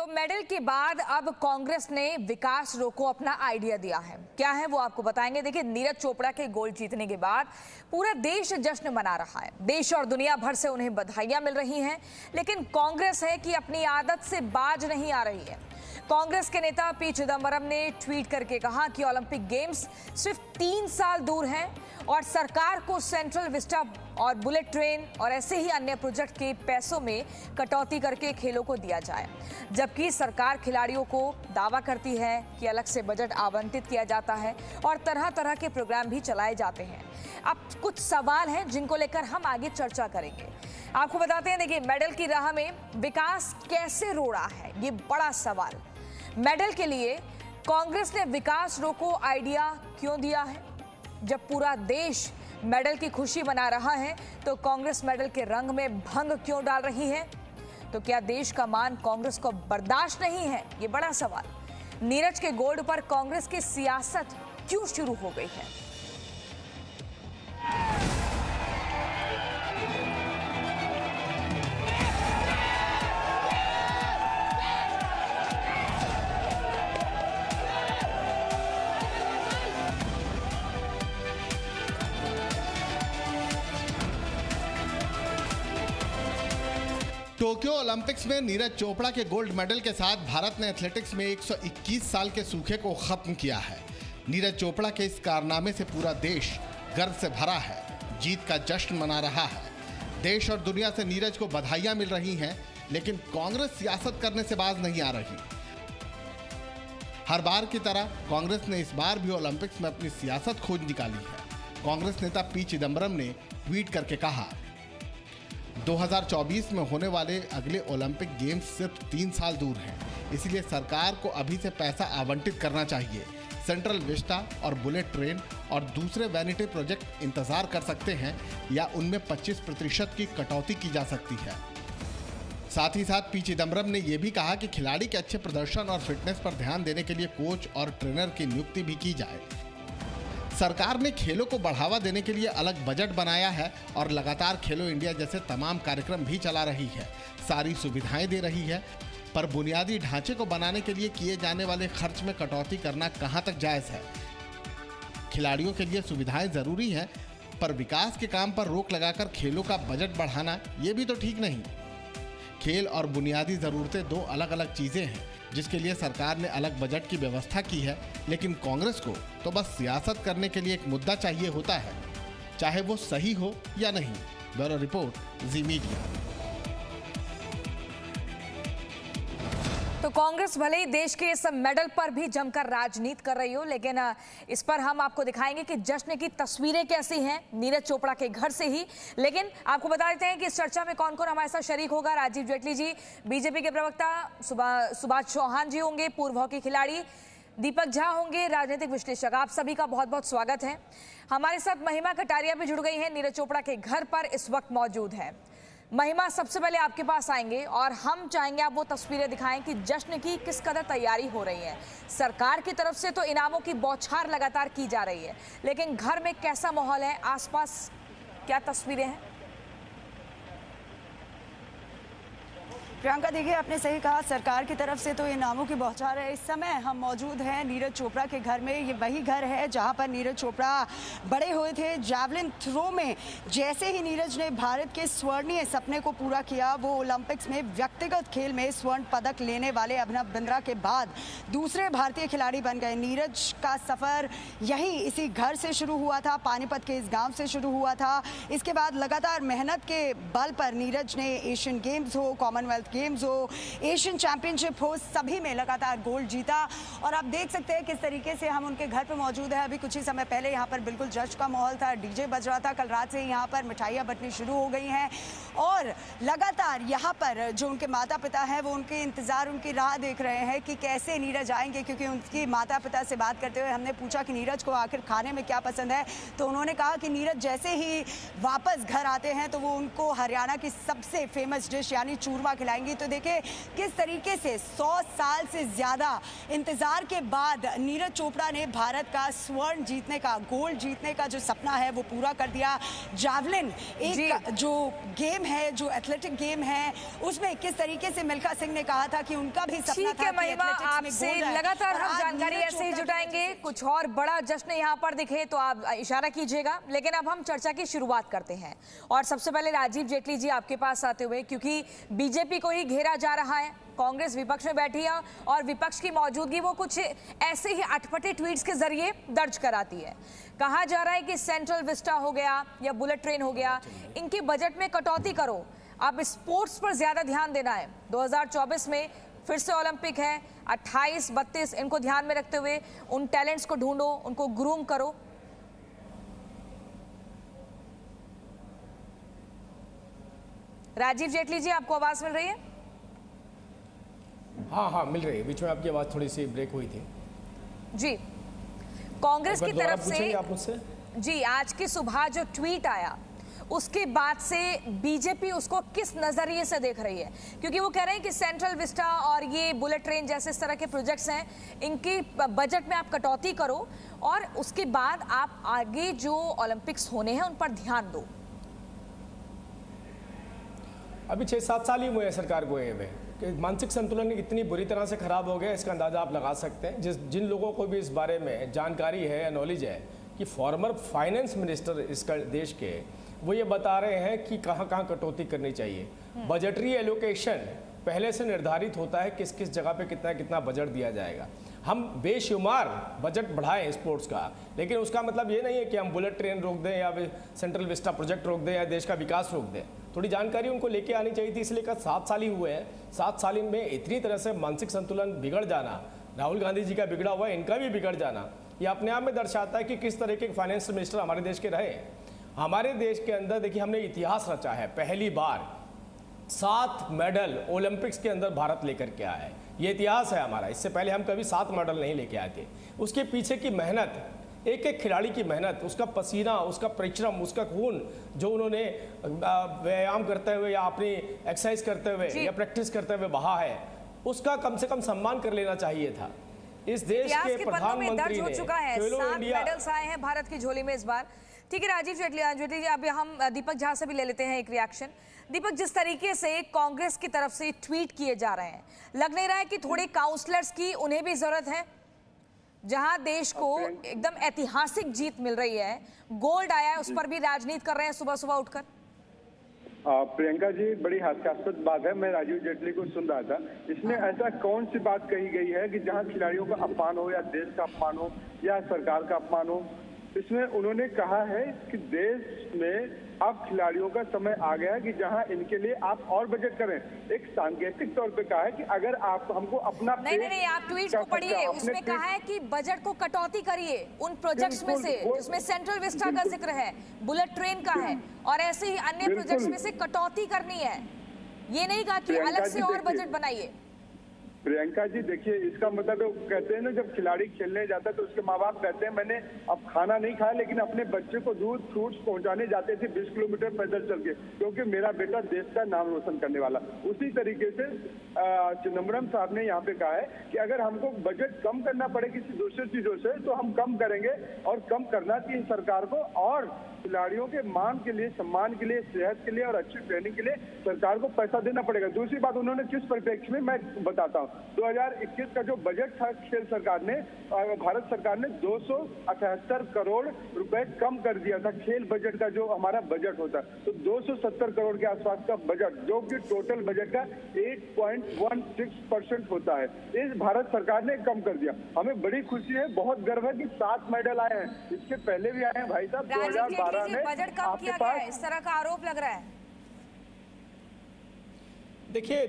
तो मेडल के बाद अब कांग्रेस ने विकास रोको अपना आइडिया दिया है। क्या है वो आपको बताएंगे। देखिए, नीरज चोपड़ा के गोल्ड जीतने के बाद पूरा देश जश्न मना रहा है। देश और दुनिया भर से उन्हें बधाइयां मिल रही हैं, लेकिन कांग्रेस है कि अपनी आदत से बाज नहीं आ रही है। कांग्रेस के नेता पी चिदंबरम ने ट्वीट करके कहा कि ओलंपिक गेम्स सिर्फ 3 साल दूर हैं और सरकार को सेंट्रल विस्टा और बुलेट ट्रेन और ऐसे ही अन्य प्रोजेक्ट के पैसों में कटौती करके खेलों को दिया जाए। जबकि सरकार खिलाड़ियों को दावा करती है कि अलग से बजट आवंटित किया जाता है और तरह तरह के प्रोग्राम भी चलाए जाते हैं। अब कुछ सवाल हैं जिनको लेकर हम आगे चर्चा करेंगे। आपको बताते हैं, देखिए, मेडल की राह में विकास कैसे रोड़ा है, ये बड़ा सवाल। मेडल के लिए कांग्रेस ने विकास रोको आइडिया क्यों दिया है? जब पूरा देश मेडल की खुशी मना रहा है तो कांग्रेस मेडल के रंग में भंग क्यों डाल रही है? तो क्या देश का मान कांग्रेस को बर्दाश्त नहीं है? ये बड़ा सवाल। नीरज के गोल्ड पर कांग्रेस की सियासत क्यों शुरू हो गई है? टोक्यो ओलंपिक्स में नीरज चोपड़ा के गोल्ड मेडल के साथ भारत ने एथलेटिक्स में 121 साल के सूखे को खत्म किया है। नीरज चोपड़ा के इस कारनामे से पूरा देश गर्व से भरा है, जीत का जश्न मना रहा है। देश और दुनिया से नीरज को बधाइयां मिल रही हैं, लेकिन कांग्रेस सियासत करने से बाज नहीं आ रही। हर बार की तरह कांग्रेस ने इस बार भी ओलंपिक्स में अपनी सियासत खोज निकाली है। कांग्रेस नेता पी चिदंबरम ने ट्वीट करके कहा, 2024 में होने वाले अगले ओलंपिक गेम्स सिर्फ 3 साल दूर हैं, इसलिए सरकार को अभी से पैसा आवंटित करना चाहिए। सेंट्रल विस्टा और बुलेट ट्रेन और दूसरे वैनिटी प्रोजेक्ट इंतजार कर सकते हैं या उनमें 25% की कटौती की जा सकती है। साथ ही साथ पी चिदंबरम ने यह भी कहा कि खिलाड़ी के अच्छे प्रदर्शन और फिटनेस पर ध्यान देने के लिए कोच और ट्रेनर की नियुक्ति भी की जाए। सरकार ने खेलों को बढ़ावा देने के लिए अलग बजट बनाया है और लगातार खेलो इंडिया जैसे तमाम कार्यक्रम भी चला रही है, सारी सुविधाएं दे रही है। पर बुनियादी ढांचे को बनाने के लिए किए जाने वाले खर्च में कटौती करना कहां तक जायज है? खिलाड़ियों के लिए सुविधाएं जरूरी हैं, पर विकास के काम पर रोक लगाकर खेलों का बजट बढ़ाना ये भी तो ठीक नहीं। खेल और बुनियादी जरूरतें दो अलग अलग चीजें हैं, जिसके लिए सरकार ने अलग बजट की व्यवस्था की है। लेकिन कांग्रेस को तो बस सियासत करने के लिए एक मुद्दा चाहिए होता है, चाहे वो सही हो या नहीं। ब्यूरो रिपोर्ट, जी मीडिया। तो कांग्रेस भले ही देश के इस मेडल पर भी जमकर राजनीति कर रही हो, लेकिन इस पर हम आपको दिखाएंगे कि जश्न की तस्वीरें कैसी हैं नीरज चोपड़ा के घर से ही। लेकिन आपको बता देते हैं कि इस चर्चा में कौन कौन हमारे साथ शरीक होगा। राजीव जेटली जी, बीजेपी के प्रवक्ता सुभाष चौहान जी होंगे, पूर्व हॉकी खिलाड़ी दीपक झा होंगे, राजनीतिक विश्लेषक। आप सभी का बहुत बहुत स्वागत है। हमारे साथ महिमा कटारिया भी जुड़ गई है, नीरज चोपड़ा के घर पर इस वक्त मौजूद है। महिमा, सबसे पहले आपके पास आएंगे और हम चाहेंगे आप वो तस्वीरें दिखाएं कि जश्न की किस कदर तैयारी हो रही है। सरकार की तरफ से तो इनामों की बौछार लगातार की जा रही है, लेकिन घर में कैसा माहौल है, आसपास क्या तस्वीरें हैं? प्रियंका, देखिए, आपने सही कहा, सरकार की तरफ से तो इनामों की बौछार है। इस समय हम मौजूद हैं नीरज चोपड़ा के घर में। ये वही घर है जहां पर नीरज चोपड़ा बड़े हुए थे। जैवलिन थ्रो में जैसे ही नीरज ने भारत के स्वर्णीय सपने को पूरा किया, वो ओलंपिक्स में व्यक्तिगत खेल में स्वर्ण पदक लेने वाले अभिनव बिंद्रा के बाद दूसरे भारतीय खिलाड़ी बन गए। नीरज का सफर यही इसी घर से शुरू हुआ था, पानीपत के इस गाँव से शुरू हुआ था। इसके बाद लगातार मेहनत के बल पर नीरज ने एशियन गेम्स हो, कॉमनवेल्थ गेम्स हो, एशियन चैंपियनशिप हो, सभी में लगातार गोल्ड जीता। और आप देख सकते हैं किस तरीके से हम उनके घर पे मौजूद है। अभी कुछ ही समय पहले यहाँ पर बिल्कुल जश्न का माहौल था, डीजे बज रहा था। कल रात से यहाँ पर मिठाइयाँ बंटनी शुरू हो गई हैं और लगातार यहाँ पर जो उनके माता पिता हैं वो उनके इंतजार, उनकी राह देख रहे हैं कि कैसे नीरज आएंगे। क्योंकि उनकी माता पिता से बात करते हुए हमने पूछा कि नीरज को आखिर खाने में क्या पसंद है, तो उन्होंने कहा कि नीरज जैसे ही वापस घर आते हैं तो वो उनको हरियाणा की सबसे फेमस डिश यानी चूरमा खिलाएंगे। जाएंगी। तो देखिए किस तरीके से 100 साल से ज़्यादा इंतज़ार के बाद नीरज चोपड़ा ने भारत का स्वर्ण जीतने का, गोल्ड जीतने का जो सपना है वो पूरा कर दिया। जावलिन एक जो गेम है, जो एथलेटिक गेम है, उसमें किस तरीके से मिल्खा सिंह ने कहा था कि उनका भी सपना था कि महिमा, एथलेटिक्स में गोल्ड है। लगातार हम जानकारी ऐसे ही जुटाएंगे। कुछ और बड़ा जश्न यहाँ पर दिखे तो आप इशारा कीजिएगा, लेकिन अब हम चर्चा की शुरुआत करते हैं। और सबसे पहले राजीव जेटली जी आपके पास आते हुए, क्योंकि बीजेपी को ही घेरा जा रहा है, कांग्रेस विपक्ष में बैठी है और विपक्ष की मौजूदगी वो कुछ ऐसे ही अटपटे ट्वीट्स के जरिए दर्ज कराती है। कहा जा रहा है कि सेंट्रल विस्टा हो गया या बुलेट ट्रेन हो गया, इनके बजट में कटौती करो, अब स्पोर्ट्स पर ज्यादा ध्यान देना है। 2024 में फिर से ओलंपिक है, 28, 32 इनको ध्यान में रखते हुए उन टैलेंट्स को ढूंढो, उनको ग्रूम करो। राजीव जेटली जी, आपको आवाज मिल रही है? हाँ मिल रही है। बीच में आपकी आवाज थोड़ी सी ब्रेक हुई थी जी। कांग्रेस की तरफ से आप मुझसे जी आज की सुबह जो ट्वीट आया उसके बाद से बीजेपी उसको किस नजरिए से देख रही है? क्योंकि वो कह रहे हैं कि सेंट्रल विस्टा और ये बुलेट ट्रेन जैसे इस तरह के प्रोजेक्ट्स हैं, इनके बजट में आप कटौती करो और उसके बाद आप आगे जो ओलंपिक्स होने हैं उन पर ध्यान दो। अभी 6-7 साल ही हुए हैं सरकार को हुए कि मानसिक संतुलन इतनी बुरी तरह से खराब हो गया, इसका अंदाजा आप लगा सकते हैं। जिन लोगों को भी इस बारे में जानकारी है या नॉलेज है कि फॉर्मर फाइनेंस मिनिस्टर इसका देश के, वो ये बता रहे हैं कि कहाँ कहाँ कटौती करनी चाहिए। बजटरी एलोकेशन पहले से निर्धारित होता है किस किस जगह पे कितना कितना बजट दिया जाएगा। हम बेशुमार बजट बढ़ाएं स्पोर्ट्स का, लेकिन उसका मतलब ये नहीं है कि हम बुलेट ट्रेन रोक दें या सेंट्रल विस्टा प्रोजेक्ट रोक दें या देश का विकास रोक दें। थोड़ी जानकारी उनको लेके आनी चाहिए थी, इसलिए कहा 7 साल ही हुए हैं। 7 साल में इतनी तरह से मानसिक संतुलन बिगड़ जाना, राहुल गांधी जी का बिगड़ा हुआ है, इनका भी बिगड़ जाना, ये अपने आप में दर्शाता है कि किस तरह के फाइनेंस मिनिस्टर हमारे देश के रहे। हमारे देश के अंदर देखिए हमने इतिहास रचा है, पहली बार 7 मेडल ओलंपिक्स के अंदर भारत लेकर के आया है। ये इतिहास है हमारा, इससे पहले हम कभी 7 मेडल नहीं लेके आए थे। उसके पीछे की मेहनत, एक एक खिलाड़ी की मेहनत, उसका पसीना, उसका परिश्रम, उसका खून जो उन्होंने व्यायाम करते हुए या अपनी एक्सरसाइज करते हुए या प्रैक्टिस करते हुए बहा है, उसका कम से कम सम्मान कर लेना चाहिए था। इस देश के प्रधानमंत्री ने चुका है, 7 मेडल्स आए हैं भारत की झोली में इस बार। ठीक है राजीव जेटली जी, अभी हम दीपक झा से भी ले लेते हैं एक रिएक्शन। दीपक, जिस तरीके से कांग्रेस की तरफ से ट्वीट किए जा रहे हैं, लग नहीं रहा है कि थोड़े काउंसलर्स की उन्हें भी जरूरत है? जहां देश को एकदम ऐतिहासिक जीत मिल रही है, गोल्ड आया है, उस पर भी राजनीति कर रहे हैं सुबह सुबह उठकर। प्रियंका जी, बड़ी हास्यास्पद बात है। मैं राजीव जेटली को सुन रहा था, इसमें ऐसा कौन सी बात कही गई है कि जहां खिलाड़ियों का अपमान हो या देश का अपमान हो या सरकार का अपमान हो। इसमें उन्होंने कहा है कि देश में अब खिलाड़ियों का समय आ गया है कि जहां इनके लिए आप और बजट करें। एक सांकेतिक तौर पे कहा है कि अगर आप हमको अपना नहीं, आप ट्वीट को पढ़िए, उसमें कहा है कि बजट को कटौती करिए उन प्रोजेक्ट्स में से जिसमें सेंट्रल विस्टा का जिक्र है, बुलेट ट्रेन का है और ऐसे ही अन्य प्रोजेक्ट्स में से कटौती करनी है। ये नहीं कहा कि अलग से और बजट बनाइए। प्रियंका जी देखिए, इसका मतलब है, कहते हैं ना, जब खिलाड़ी खेलने जाता है तो उसके माँ बाप कहते हैं मैंने अब खाना नहीं खाया लेकिन अपने बच्चे को दूध फ्रूट्स पहुंचाने जाते थे 20 किलोमीटर पैदल चल के, क्योंकि मेरा बेटा देश का नाम रोशन करने वाला। उसी तरीके से चिदम्बरम साहब ने यहाँ पे कहा है कि अगर हमको बजट कम करना पड़े किसी दूसरी चीजों से तो हम कम करेंगे, और कम करना चाहिए सरकार को, और खिलाड़ियों के मान के लिए, सम्मान के लिए, सेहत के लिए और अच्छी ट्रेनिंग के लिए सरकार को पैसा देना पड़ेगा। दूसरी बात उन्होंने किस परिप्रेक्ष्य में, मैं बताता हूँ। 2021 का जो बजट था खेल सरकार ने, भारत सरकार ने 278 करोड़ रुपए कम कर दिया था खेल बजट का, जो हमारा बजट होता है। तो 270 करोड़ के आसपास का बजट, जो कि टोटल बजट का 8.16% होता है, इस भारत सरकार ने कम कर दिया। हमें बड़ी खुशी है, बहुत गर्व है कि 7 मेडल आए हैं। इसके पहले भी आए हैं भाई साहब, 2012 में बजट कम किया गया है, इस तरह का आरोप लग रहा है। देखिए,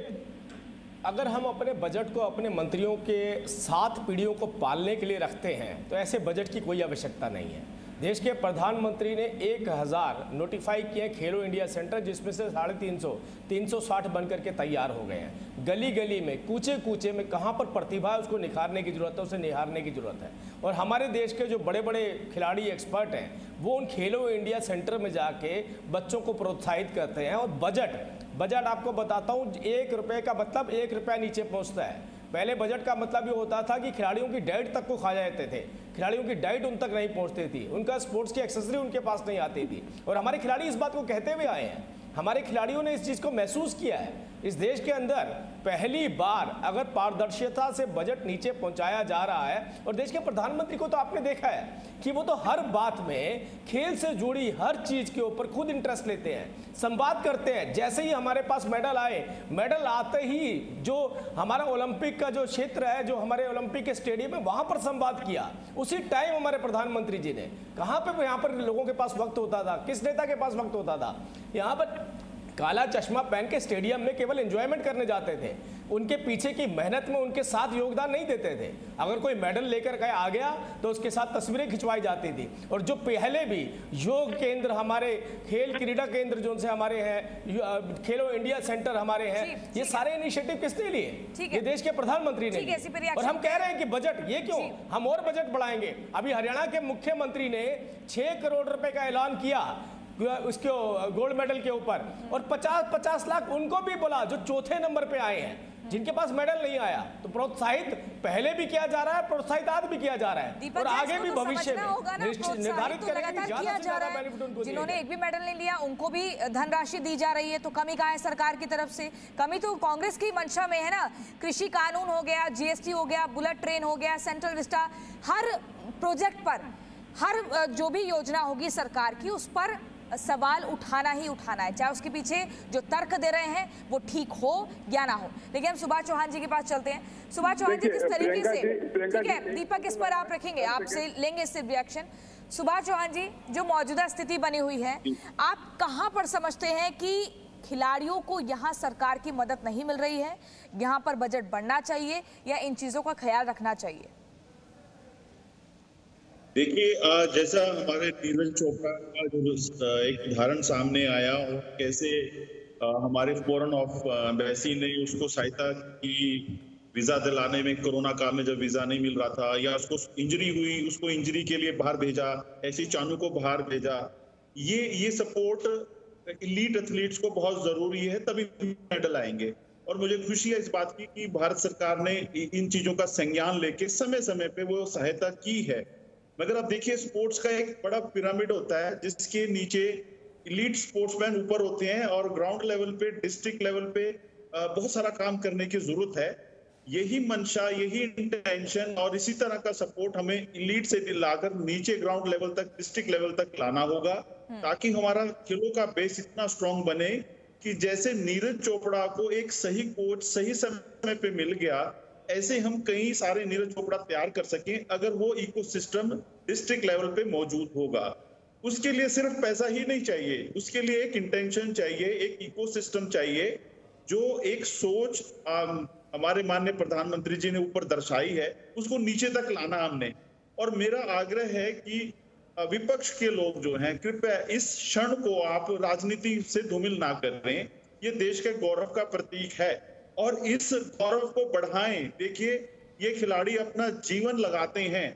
अगर हम अपने बजट को अपने मंत्रियों के 7 पीढ़ियों को पालने के लिए रखते हैं तो ऐसे बजट की कोई आवश्यकता नहीं है। देश के प्रधानमंत्री ने 1000 नोटिफाई किए खेलो इंडिया सेंटर, जिसमें से 360 बन करके तैयार हो गए हैं। गली गली में, कूचे कूचे में कहाँ पर प्रतिभा है उसको निखारने की जरूरत है, उसे निहारने की जरूरत है। और हमारे देश के जो बड़े बड़े खिलाड़ी एक्सपर्ट हैं वो उन खेलो इंडिया सेंटर में जाके बच्चों को प्रोत्साहित करते हैं और बजट बजट आपको बताता हूँ, 1 रुपए का मतलब 1 रुपया नीचे पहुँचता है। पहले बजट का मतलब ये होता था कि खिलाड़ियों की डाइट तक को खा जाते थे, खिलाड़ियों की डाइट उन तक नहीं पहुंचती थी, उनका स्पोर्ट्स की एक्सेसरी उनके पास नहीं आती थी। और हमारे खिलाड़ी इस बात को कहते हुए आए हैं, हमारे खिलाड़ियों ने इस चीज़ को महसूस किया है। इस देश के अंदर पहली बार अगर पारदर्शिता से बजट नीचे पहुंचाया जा रहा है, और देश के प्रधानमंत्री को तो आपने देखा है कि वो तो हर बात में खेल से जुड़ी हर चीज़ के ऊपर खुद इंटरेस्ट लेते हैं, संवाद करते हैं। जैसे ही हमारे पास मेडल आए, मेडल आते ही जो हमारा ओलंपिक का जो क्षेत्र है, जो हमारे ओलंपिक के स्टेडियम है, वहाँ पर संवाद किया। उसी टाइम हमारे प्रधानमंत्री जी ने, कहाँ पे यहाँ पर लोगों के पास वक्त होता था, किस नेता के पास वक्त होता था, यहाँ पर काला चश्मा पहन के स्टेडियम में केवल एंजॉयमेंट करने जाते थे। उनके पीछे की मेहनत में उनके साथ योगदान नहीं देते थे। अगर कोई मेडल लेकर के आ गया तो उसके साथ तस्वीरें खिंचवाई जाती थी। और जो पहले भी योग केंद्र, हमारे खेल क्रीड़ा केंद्र जो से हमारे हैं, खेलो इंडिया सेंटर हमारे हैं, ये सारे इनिशिएटिव किसने लिए? ये देश के प्रधानमंत्री ने लिए। और हम कह रहे हैं कि बजट, ये क्यों, हम और बजट बढ़ाएंगे। अभी हरियाणा के मुख्यमंत्री ने 6 करोड़ रुपए का ऐलान किया उसके गोल्ड मेडल के ऊपर, और 50-50 लाख उनको भी बोला जो चौथे नंबर पे आए हैं, जिनके पास मेडल नहीं आया। तो प्रोत्साहित पहले भी किया जा रहा है, प्रोत्साहित आज भी किया जा रहा है, और आगे भी भविष्य में निर्धारित करेंगे ज्यादा से ज्यादा बेनिफिट उनको। जिन्होंने एक भी मेडल नहीं लिया उनको भी धनराशि दी जा रही है। तो कमी कहाँ है सरकार की तरफ से? कमी तो कांग्रेस की मंशा में है ना। कृषि कानून हो गया, जीएसटी हो गया, बुलेट ट्रेन हो गया, सेंट्रल विस्टा, हर प्रोजेक्ट पर, हर जो भी योजना होगी सरकार की, उस पर सवाल उठाना ही उठाना है, चाहे उसके पीछे जो तर्क दे रहे हैं वो ठीक हो या ना हो। लेकिन हम सुभाष चौहान जी के पास चलते हैं। सुभाष चौहान जी, किस तरीके से, ठीक है दीपक, इस पर आप रखेंगे, आपसे लेंगे इससे रिएक्शन। सुभाष चौहान जी, जो मौजूदा स्थिति बनी हुई है, आप कहां पर समझते हैं कि खिलाड़ियों को यहां सरकार की मदद नहीं मिल रही है, यहां पर बजट बढ़ना चाहिए या इन चीजों का ख्याल रखना चाहिए? देखिए, जैसा हमारे नीरज चोपड़ा का जो एक उदाहरण सामने आया, और कैसे हमारे फॉरेन ऑफ एम्बेसी ने उसको सहायता की वीजा दिलाने में, कोरोना काल में जब वीजा नहीं मिल रहा था, या उसको इंजरी हुई, उसको इंजरी के लिए बाहर भेजा, ऐसी चानू को बाहर भेजा। ये सपोर्ट एलीट एथलीट्स को बहुत जरूरी है, तभी मेडल आएंगे। और मुझे खुशी है इस बात की कि भारत सरकार ने इन चीजों का संज्ञान लेके समय समय पे वो सहायता की है। मगर आप देखिए, स्पोर्ट्स का एक बड़ा पिरामिड होता है, जिसके नीचे एलीट स्पोर्ट्समैन ऊपर होते हैं, और ग्राउंड लेवल पे, डिस्ट्रिक्ट लेवल पे बहुत सारा काम करने की जरूरत है। यही मंशा, यही इंटेंशन और इसी तरह का सपोर्ट हमें एलीट से लाकर नीचे ग्राउंड लेवल तक, डिस्ट्रिक्ट लेवल तक लाना होगा, ताकि हमारा खेलों का बेस इतना स्ट्रांग बने कि जैसे नीरज चोपड़ा को एक सही कोच सही समय पे मिल गया, ऐसे हम कई सारे नीरज चोपड़ा तैयार कर सकें, अगर वो इकोसिस्टम डिस्ट्रिक्ट लेवल पे मौजूद होगा। उसके लिए सिर्फ पैसा ही नहीं चाहिए, उसके लिए एक इंटेंशन चाहिए, एक इकोसिस्टम चाहिए, जो एक सोच हमारे माननीय प्रधानमंत्री जी ने ऊपर दर्शाई है, उसको नीचे तक लाना हमने। और मेरा आग्रह है कि विपक्ष के लोग जो हैं, कृपया इस क्षण को आप राजनीति से धूमिल ना करें। ये देश के गौरव का प्रतीक है और इस गौरव को बढ़ाएं। देखिए, ये खिलाड़ी अपना जीवन लगाते हैं,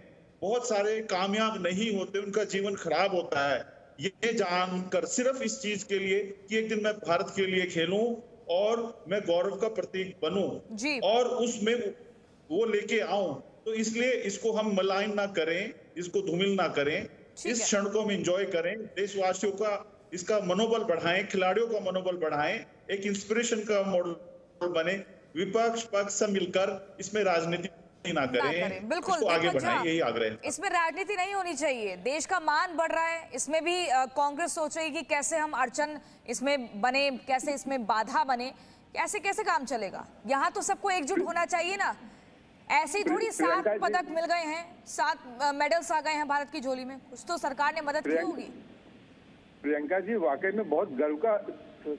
बहुत सारे कामयाब नहीं होते, उनका जीवन खराब होता है, ये जानकर सिर्फ इस चीज के लिए कि एक दिन मैं भारत के लिए खेलूं और मैं गौरव का प्रतीक बनूं और उसमें वो लेके आऊं। तो इसलिए इसको हम मलाइन ना करें, इसको धूमिल ना करें, इस क्षण को हम एंजॉय करें, देशवासियों का इसका मनोबल बढ़ाएं, खिलाड़ियों का मनोबल बढ़ाएं, एक इंस्पिरेशन का मॉडल बने। विपक्ष पक्ष सब मिलकर इसमें राजनीति ना करें, बिल्कुल इसको आगे बढ़ाएं, यही आग्रह है। इसमें राजनीति नहीं होनी चाहिए, देश का मान बढ़ रहा है, इसमें भी कांग्रेस सोच रही है कि कैसे हम अड़चन इसमें बने, कैसे इसमें बाधा बने, कैसे कैसे काम चलेगा। यहाँ तो सबको एकजुट होना चाहिए ना। ऐसी थोड़ी 7 पदक मिल गए हैं, 7 मेडल्स आ गए हैं भारत की झोली में, कुछ तो सरकार ने मदद की होगी। प्रियंका जी, वाकई में बहुत गर्व का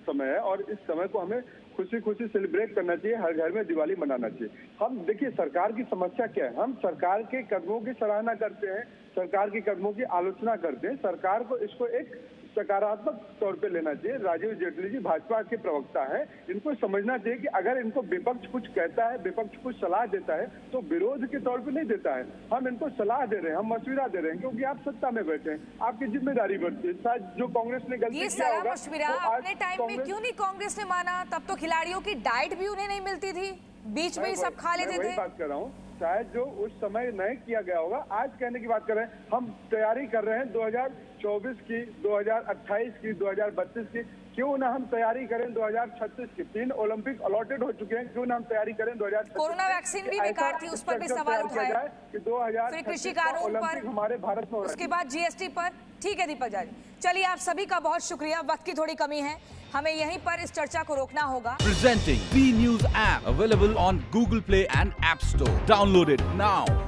समय है और इस समय को हमें खुशी खुशी सेलिब्रेट करना चाहिए, हर घर में दिवाली मनाना चाहिए। हम देखिए, सरकार की समस्या क्या है, हम सरकार के कदमों की सराहना करते हैं, सरकार के कदमों की आलोचना करते हैं, सरकार को इसको एक सकारात्मक तौर पे लेना चाहिए। राजीव जेटली जी भाजपा के प्रवक्ता हैं, इनको समझना चाहिए कि अगर इनको विपक्ष कुछ कहता है, विपक्ष कुछ सलाह देता है तो विरोध के तौर पे नहीं देता है। हम इनको सलाह दे रहे हैं, हम मशविरा दे रे हैं, क्योंकि आप सत्ता में बैठे हैं, आपकी जिम्मेदारी बढ़ती है। शायद जो कांग्रेस ने गलती ये किया सलाह होगा, मशविरा तो आज अपने टाइम में क्यों नहीं कांग्रेस ने माना? तब तो खिलाड़ियों की डाइट भी उन्हें नहीं मिलती थी, बीच में ही सब खा लेते थे। बात कर रहा हूँ, शायद जो उस समय नहीं किया गया होगा, आज कहने की बात कर रहे हैं। हम तैयारी कर रहे हैं 2024 की, 2028 की, 2032 की, क्यों ना हम तैयारी करें 2036 की। 3 ओलंपिक अलॉटेड हो चुके हैं, क्यों ना हम तैयारी करें 2036। कोरोना वैक्सीन भी बेकार थी, उस पर भी सवाल उठाए कि 2000 फिर कृषि कानून पर, हमारे भारत में, उसके बाद जीएसटी पर। ठीक है दीपक जारी, चलिए आप सभी का बहुत शुक्रिया। वक्त की थोड़ी कमी है, हमें यहीं पर इस चर्चा को रोकना होगा। Presenting B News app available on Google Play and App Store. Download it now.